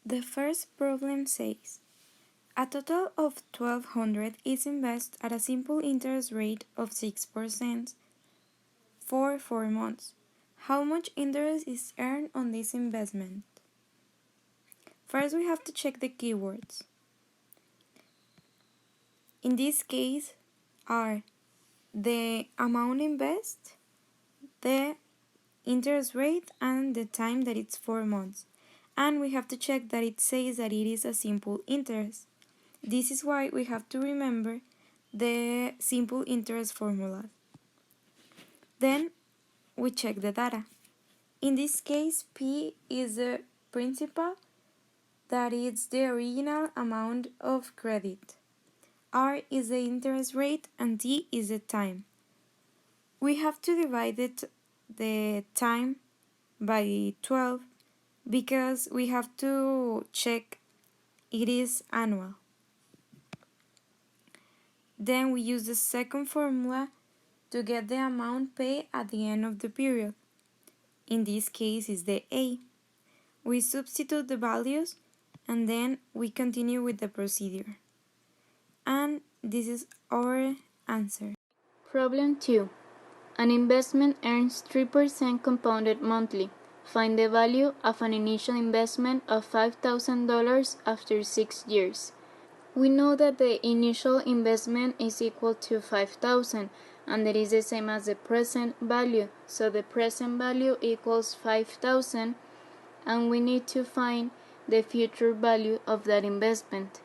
The first problem says, a total of $1,200 is invested at a simple interest rate of 6% for 4 months. How much interest is earned on this investment? First, we have to check the keywords. In this case, are the amount invested, the interest rate, and the time that it's 4 months. And we have to check that it says that it is a simple interest. This is why we have to remember the simple interest formula. Then we check the data. In this case, P is the principal, that is the original amount of credit. R is the interest rate and T is the time. We have to divide the time by 12 because we have to check it is annual. Then we use the second formula to get the amount paid at the end of the period. In this case is the A. We substitute the values and then we continue with the procedure. And this is our answer. Problem 2. An investment earns 3% compounded monthly. Find the value of an initial investment of $5,000 after 6 years. We know that the initial investment is equal to $5,000 and that is the same as the present value. So the present value equals $5,000 and we need to find the future value of that investment.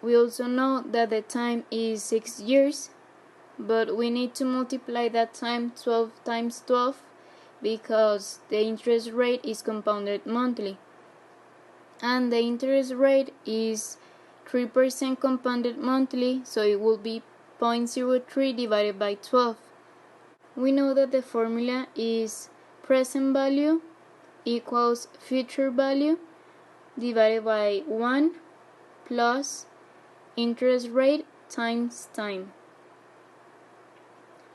We also know that the time is 6 years, but we need to multiply that time 12 times 12 because the interest rate is compounded monthly. And the interest rate is 3% compounded monthly, so it will be 0.03 divided by 12. We know that the formula is present value equals future value divided by 1 plus interest rate times time.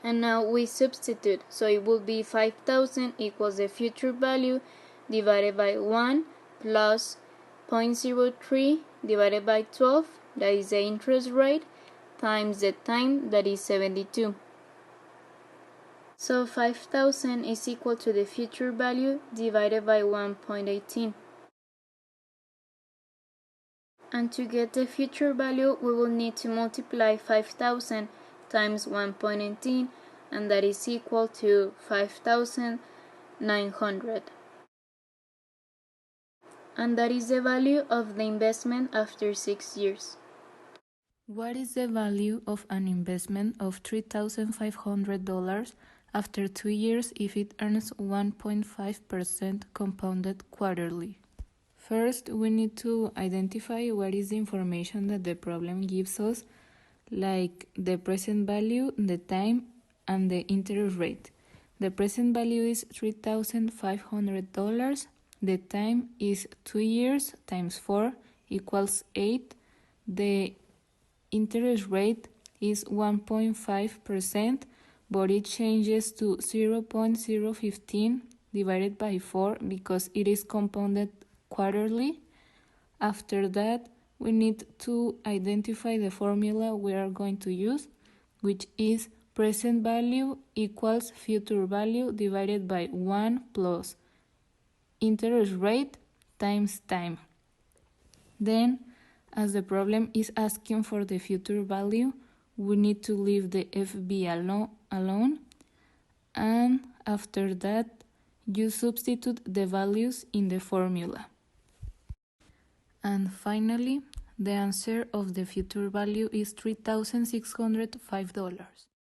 And now we substitute, so it will be 5,000 equals the future value divided by 1 plus 0.03 divided by 12, that is the interest rate, times the time, that is 72. So 5,000 is equal to the future value divided by 1.18. And to get the future value, we will need to multiply 5,000 times 1.18, and that is equal to 5,900. And that is the value of the investment after 6 years. What is the value of an investment of $3,500 after 2 years if it earns 1.5% compounded quarterly? First, we need to identify what is the information that the problem gives us, like the present value, the time, and the interest rate. The present value is $3,500. The time is 2 years times 4 equals 8. The interest rate is 1.5%, but it changes to 0.015 divided by 4 because it is compounded quarterly. After that, we need to identify the formula we are going to use, which is present value equals future value divided by 1 plus interest rate times time. Then, as the problem is asking for the future value, we need to leave the FB alone, and after that, you substitute the values in the formula. And finally, the answer of the future value is $3,605.